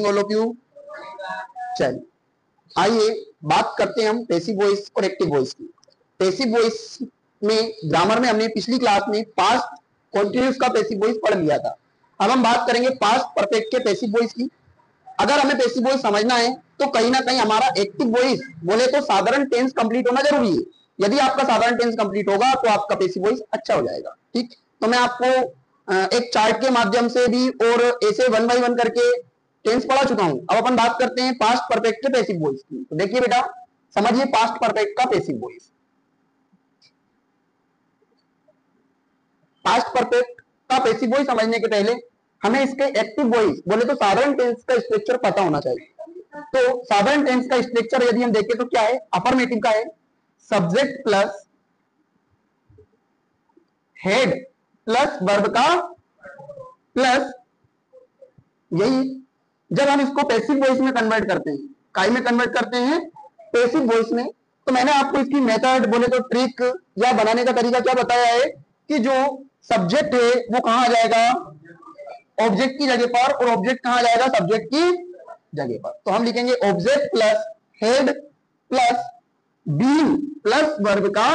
All of you. चलिए आइए बात करते हैं हम पैसिव वॉइस और एक्टिव वॉइस की। पैसिव वॉइस में ग्रामर में हमने पिछली क्लास में पास्ट कॉन्टिन्यूस का पैसिव वॉइस पढ़ लिया था। अब हम बात करेंगे पास्ट परफेक्ट के पैसिव वॉइस की। अगर हमें पैसिव वॉइस समझना है तो कहीं ना कहीं हमारा एक्टिव वॉइस बोले तो साधारण टेंस कंप्लीट होना जरूरी है। यदि आपका साधारण टेंस कंप्लीट होगा तो आपका पैसिव वॉइस अच्छा हो जाएगा। ठीक, तो मैं आपको एक चार्ट के माध्यम से भी और ऐसे 1 बाय 1 करके टेंस पढ़ा चुका हूं। अब अपन बात करते हैं पास्ट परफेक्ट के पैसिव वॉइस की। तो देखिए बेटा, समझिए पास्ट परफेक्ट का पैसिव वॉइस। पास्ट परफेक्ट का पैसिव वॉइस समझने के पहले हमें इसके एक्टिव वॉइस बोले तो साधारण टेंस का स्ट्रक्चर पता होना चाहिए। तो साधारण टेंस का स्ट्रक्चर यदि हम देखें तो क्या है, अफर्मेटिव का है subject plus head plus verb का प्लस, यही जब हम इसको पैसिव वॉइस में कन्वर्ट करते हैं, काय में कन्वर्ट करते हैं, पैसिव वॉइस में। तो मैंने आपको इसकी मेथड बोले तो ट्रिक या बनाने का तरीका क्या बताया है कि जो सब्जेक्ट है वो कहां आ जाएगा, ऑब्जेक्ट की जगह पर, और ऑब्जेक्ट कहां आ जाएगा, सब्जेक्ट की जगह पर। तो हम लिखेंगे object plus head plus being plus verb का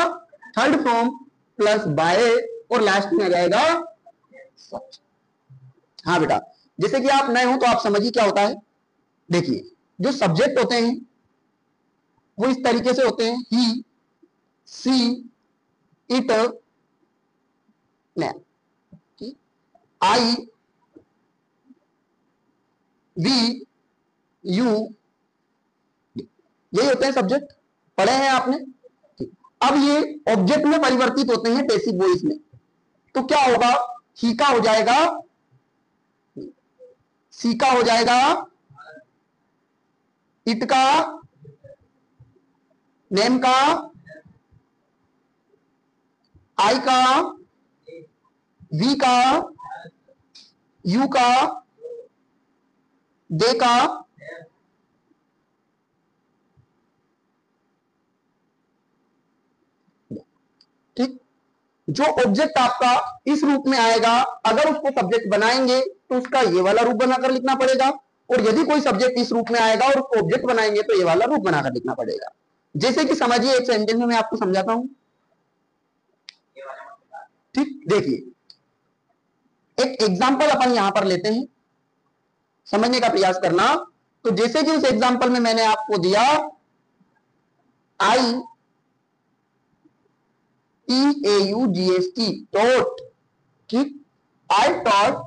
थर्ड फॉर्म प्लस बाय, और लास्ट में आ जाएगा सच। हाँ बेटा, जैसे कि आप नए हो तो आप समझिए क्या होता है। देखिए, जो सब्जेक्ट होते हैं वो इस तरीके से होते हैं, ही, सी, इट, आई, वी, यू, यही होते हैं सब्जेक्ट, पढ़े हैं आपने। अब ये ऑब्जेक्ट में परिवर्तित होते हैं पैसिव वॉइस में। तो क्या होगा, ही का हो जाएगा, सी का हो जाएगा, इट का, नेम का, आई का, वी का, यू का, दे का, ठीक। जो ऑब्जेक्ट आपका इस रूप में आएगा, अगर उसको सब्जेक्ट बनाएंगे तो उसका ये वाला रूप बनाकर लिखना पड़ेगा, और यदि कोई सब्जेक्ट इस रूप में आएगा और उसको ऑब्जेक्ट बनाएंगे तो ये वाला रूप बनाकर लिखना पड़ेगा। जैसे कि समझिए, एक सेंटेंस में मैं आपको समझाता हूं। ठीक, देखिए एक एग्जाम्पल अपन यहां पर लेते हैं, समझने का प्रयास करना। तो जैसे कि उस एग्जाम्पल में मैंने आपको दिया आई TAUGST taught, ठीक, I taught,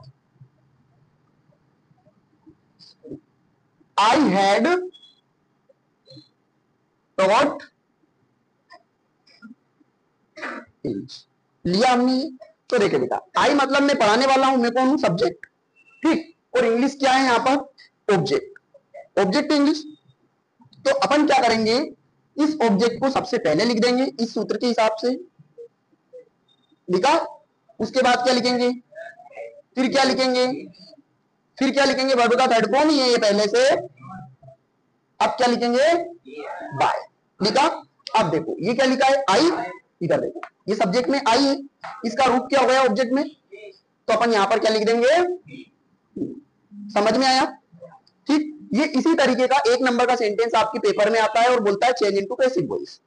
I had taught लिया हमने। तो देखिए बेटा, आई मतलब मैं पढ़ाने वाला हूं, मैं कौन हूं, सब्जेक्ट, ठीक, और इंग्लिश क्या है यहां पर, ऑब्जेक्ट, ऑब्जेक्ट इंग्लिश। तो अपन क्या करेंगे, इस ऑब्जेक्ट को सबसे पहले लिख देंगे इस सूत्र के हिसाब से, लिखा। उसके बाद क्या लिखेंगे, फिर क्या लिखेंगे, फिर क्या लिखेंगे, वर्ब का थर्ड फॉर्म ही है ये पहले से। अब क्या लिखेंगे, बाय, लिखा। अब देखो ये क्या लिखा है, आई, इधर देखो ये सब्जेक्ट में आई है, इसका रूप क्या हो गया ऑब्जेक्ट में, तो अपन यहां पर क्या लिख देंगे, समझ में आया। ठीक, ये इसी तरीके का 1 नंबर का सेंटेंस आपके पेपर में आता है और बोलता है चेंज इनटू पैसिव वॉइस।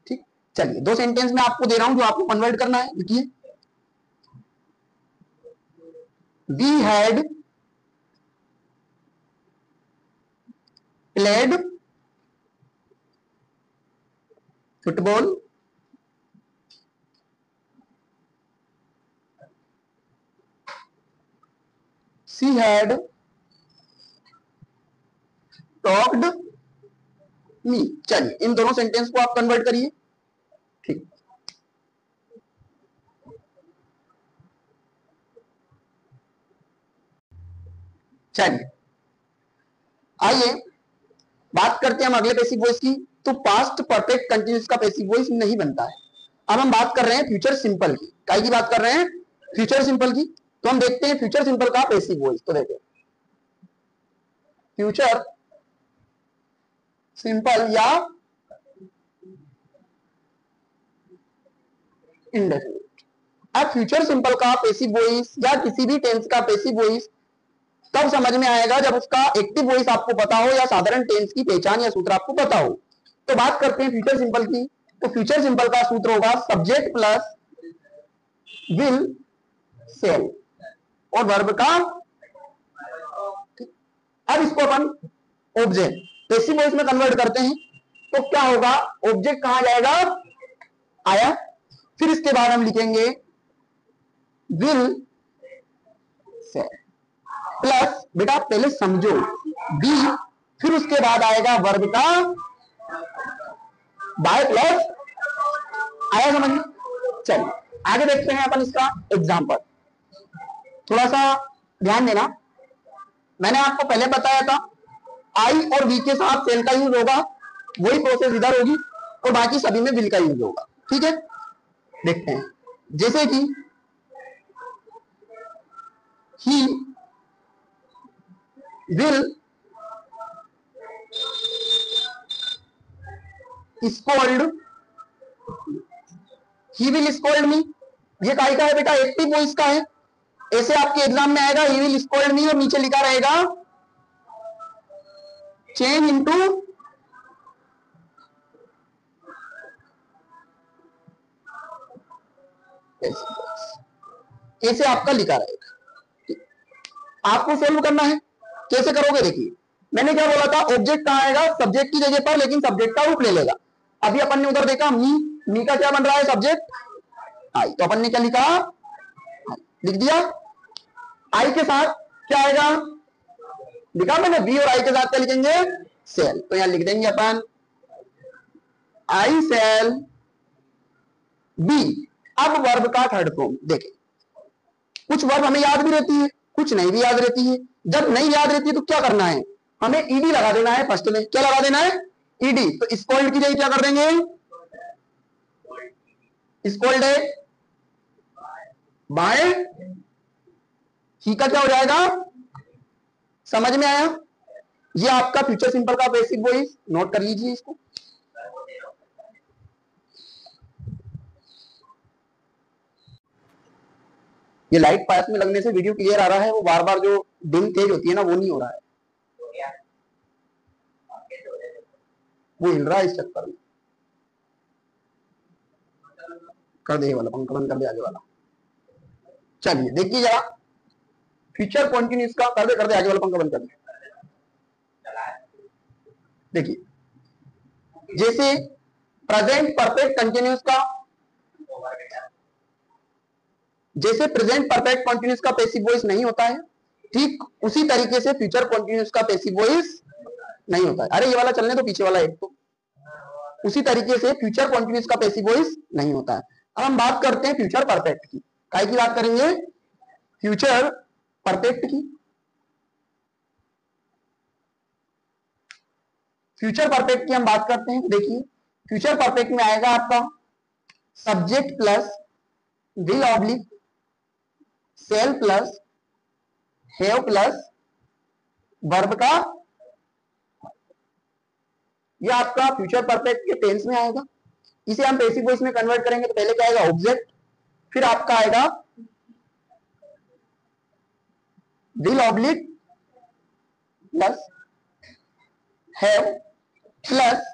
ठीक, चलिए 2 सेंटेंस में आपको दे रहा हूं जो आपको कन्वर्ट करना है, लिखिए। We had played football she had talked me. चलिए इन दोनों सेंटेंस को आप कन्वर्ट करिए। ठीक, चलिए आइए बात करते हैं हम अगले पैसिव वॉइस की। तो पास्ट परफेक्ट कंटिन्यूस का पैसिव वॉइस नहीं बनता है। अब हम बात कर रहे हैं फ्यूचर सिंपल की। काय की बात कर रहे हैं, फ्यूचर सिंपल की। तो हम देखते हैं फ्यूचर सिंपल का पैसिव वॉइस। तो देखो फ्यूचर सिंपल या इंडेफिनिट। अब फ्यूचर सिंपल का पैसिव वॉइस या किसी भी टेंस का पैसिव वॉइस कब समझ में आएगा? जब उसका एक्टिव वॉइस आपको पता हो या साधारण टेंस की पहचान या सूत्र आपको पता हो। तो बात करते हैं फ्यूचर सिंपल की। तो फ्यूचर सिंपल का सूत्र होगा सब्जेक्ट प्लस विल सेल और वर्ब का। अब इसको अपन ऑब्जेक्ट पैसिव वॉइस में कन्वर्ट करते हैं तो क्या होगा? ऑब्जेक्ट कहां जाएगा? आया। फिर इसके बाद हम लिखेंगे विल सेल प्लस, बेटा पहले समझो, बी, फिर उसके बाद आएगा वर्ब का बाय प्लस। आया समझ में? चलिए आगे देखते हैं अपन इसका एग्जांपल। थोड़ा सा ध्यान देना, मैंने आपको पहले बताया था आई और वी के साथ सेल का यूज होगा, वही प्रोसेस इधर होगी और बाकी सभी में विल का यूज होगा। ठीक है, देखते हैं। जैसे कि he will scold, he will scold मी, ये काय का है बेटा? एक्टिव वॉइस का है। ऐसे आपके एग्जाम में आएगा ही विल स्कोल्ड मी और नीचे लिखा रहेगा चेंज इनटू ऐसे आपका लिखा रहेगा। आपको सोल्व करना है, कैसे करोगे? देखिए मैंने क्या बोला था, ऑब्जेक्ट कहां आएगा? सब्जेक्ट की जगह पर, लेकिन सब्जेक्ट का रूप ले लेगा। अभी अपन ने उधर देखा मी, मी का क्या बन रहा है? सब्जेक्ट आई, तो अपन ने क्या लिखा? लिख दिया। आई के साथ क्या आएगा? लिखा मैंने, बी और आई के साथ क्या लिखेंगे? सेल। तो यहां लिख देंगे अपन आई सेल बी। अब वर्ब का थर्ड फॉर्म देखें, कुछ वर्ब हमें याद भी रहती है, कुछ नहीं भी याद रहती है। जब नहीं याद रहती है तो क्या करना है? हमें ईडी लगा देना है फर्स्ट में। क्या लगा देना है? ईडी। तो स्कोल्ड की जगह क्या कर देंगे? स्कोल्ड है बाय, ही का क्या हो जाएगा? समझ में आया? ये आपका फ्यूचर सिंपल का बेसिक वॉइस, नोट कर लीजिए इसको। ये लाइट पास में लगने से वीडियो क्लियर आ रहा है, वो बार बार जो डिम तेज होती है ना, वो नहीं हो रहा है, वो हिल रहा है इस चक्कर में। कर दे वाला पंखा बंद कर दे आगे वाला। चलिए देखिए जरा, फ्यूचर कॉन्टिन्यूस का कर दे आगे वाला पंखा बंद कर दे। देखिए जैसे प्रेजेंट परफेक्ट कंटिन्यूस का, जैसे प्रेजेंट परफेक्ट कंटिन्यूस का पैसिव वॉइस नहीं होता है, ठीक उसी तरीके से फ्यूचर कॉन्टिन्यूस का पैसिव वॉइस नहीं होता है। अरे ये वाला चलने तो, पीछे वाला एक तो, उसी तरीके से फ्यूचर कॉन्टिन्यूस का पैसिव वॉइस नहीं होता है। अब हम बात करते हैं फ्यूचर परफेक्ट की। काय की बात करेंगे? फ्यूचर परफेक्ट की। फ्यूचर परफेक्ट की हम बात करते हैं, देखिए फ्यूचर परफेक्ट में आएगा आपका subject plus will oblique shall plus have plus verb का। यह आपका फ्यूचर परफेक्ट के टेंस में आएगा। इसे हम पैसिव वॉइस में कन्वर्ट करेंगे तो पहले क्या आएगा? ऑब्जेक्ट, फिर आपका आएगा will oblique plus have plus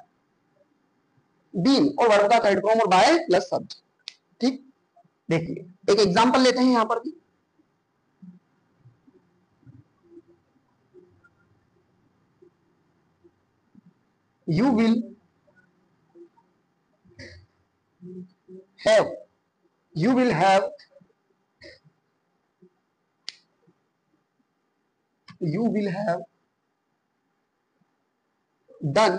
been और वर्ब का थर्ड फॉर्म और बाय प्लस सब्जेक्ट। ठीक, देखिए एक एग्जांपल लेते हैं यहां पर भी। You will have, you will have, you will have done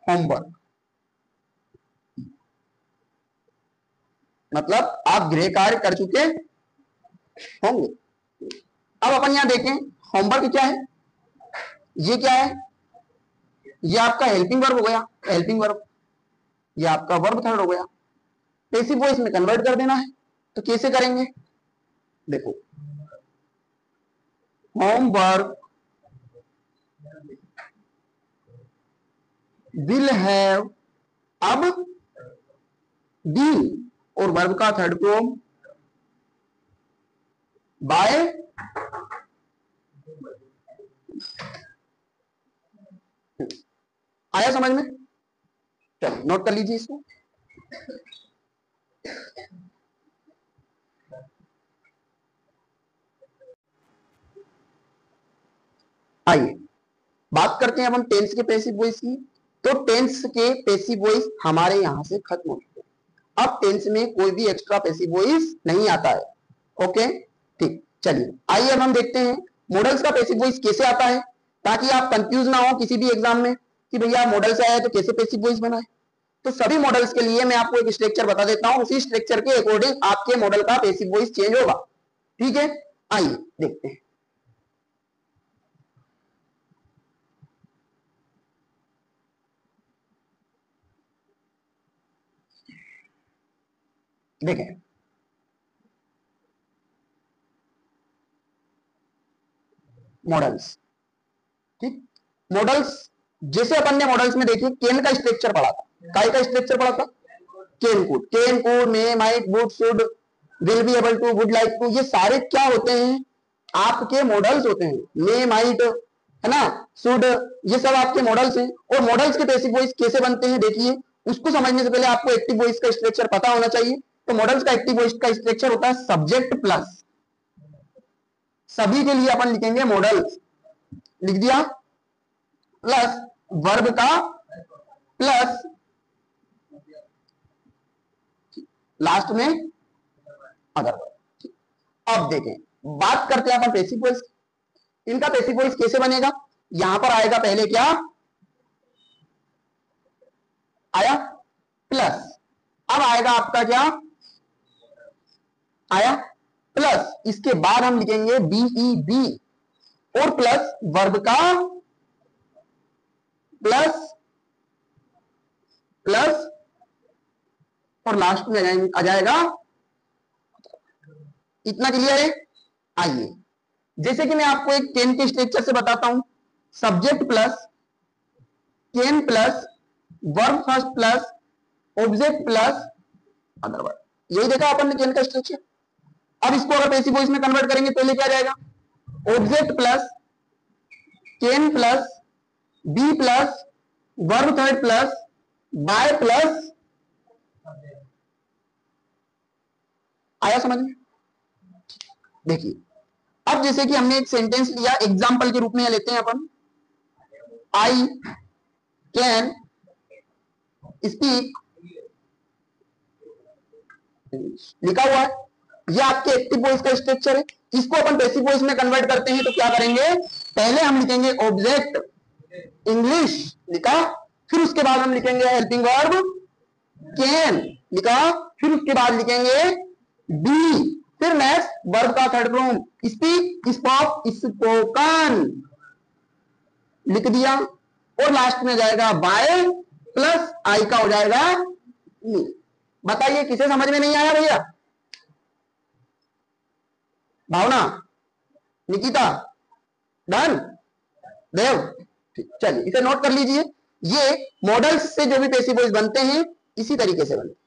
homework। मतलब आप गृह कार्य कर चुके होंगे। अब अपन यहां देखें होमवर्क क्या है, ये क्या है? ये आपका हेल्पिंग वर्ब हो गया, हेल्पिंग वर्ब। ये आपका वर्ब थर्ड हो गया। पैसिव वॉइस में कन्वर्ट कर देना है, तो कैसे करेंगे? देखो होमवर्क विल हैव, अब बीन और वर्ब का थर्ड फॉर्म बाय आया समझ में? चलो नोट कर लीजिए इसको। आइए बात करते हैं अब हम टेंस के पैसिव वॉइस की। तो टेंस के पैसिव वॉइस हमारे यहां से खत्म हो चुके हैं। अब टेंस में कोई भी एक्स्ट्रा पैसिव वॉइस नहीं आता है। ओके ठीक, चलिए आइए अब हम देखते हैं मॉडल्स का पैसिव वॉइस कैसे आता है, ताकि आप कंफ्यूज ना हो किसी भी एग्जाम में कि भैया मॉडल से आया तो कैसे पैसिव वॉइस बना है। तो सभी मॉडल्स के लिए मैं आपको एक स्ट्रक्चर बता देता हूं, उसी स्ट्रक्चर के अकॉर्डिंग आपके मॉडल का पैसिव वॉइस चेंज होगा। ठीक है, आइए देखते हैं। देखें मॉडल्स, ठीक, मॉडल्स जैसे अपन ने मॉडल्स में देखिए केन का स्ट्रक्चर पढ़ा था, काय का स्ट्रक्चर पढ़ा था, can could may might would should will be able to would like to, ये सारे क्या होते हैं आपके मॉडल्स होते हैं। मे माइट है ना, शुड, ये सब आपके मॉडल्स हैं। और मॉडल्स के पैसिव वॉइस कैसे बनते हैं देखिए, उसको समझने से पहले आपको एक्टिव वॉइस का स्ट्रक्चर पता होना चाहिए। तो मॉडल्स का एक्टिव वॉइस का स्ट्रक्चर होता है सब्जेक्ट प्लस, सभी के लिए अपन लिखेंगे मॉडल्स, लिख दिया, प्लस वर्ब का प्लस लास्ट में अदर वर्ब। अब देखें बात करते हैं अपन पैसिव वॉइस, इनका पैसिव वॉइस कैसे बनेगा। यहां पर आएगा पहले क्या आया प्लस, अब आएगा आपका क्या आया प्लस, इसके बाद हम लिखेंगे बीई बी और प्लस वर्ब का प्लस प्लस और लास्ट में आ जाएगा। इतना क्लियर है? आइए जैसे कि मैं आपको एक केन के स्ट्रक्चर से बताता हूं, subject plus can plus verb first plus object plus other verb, यही देखा अपन ने केन का स्ट्रक्चर। अब इसको अगर पैसिव वॉइस में कन्वर्ट करेंगे तो पहले क्या जाएगा, object plus can plus be plus verb third plus by plus, आया समझ में? देखिए अब जैसे कि हमने एक सेंटेंस लिया एग्जाम्पल के रूप में लेते हैं अपन, आई कैन स्पीक, लिखा हुआ है, ये आपके एक्टिव वॉइस का स्ट्रक्चर है। इसको अपन पैसिव वॉइस में कन्वर्ट करते हैं तो क्या करेंगे, पहले हम लिखेंगे ऑब्जेक्ट इंग्लिश लिखा, फिर उसके बाद हम लिखेंगे हेल्पिंग वर्ब कैन लिखा, फिर उसके बाद लिखेंगे बी, फिर नेक्स्ट वर्ब का third form speak spoke spoken लिख दिया, और लास्ट में जाएगा बाय प्लस आई का हो जाएगा मी। बताइए किसे समझ में नहीं आया भैया? भावना, निकिता, डन, देव, चलिए इसे नोट कर लीजिए। ये मॉडल्स से जो भी पैसिव वॉइस बनते हैं इसी तरीके से बनते हैं।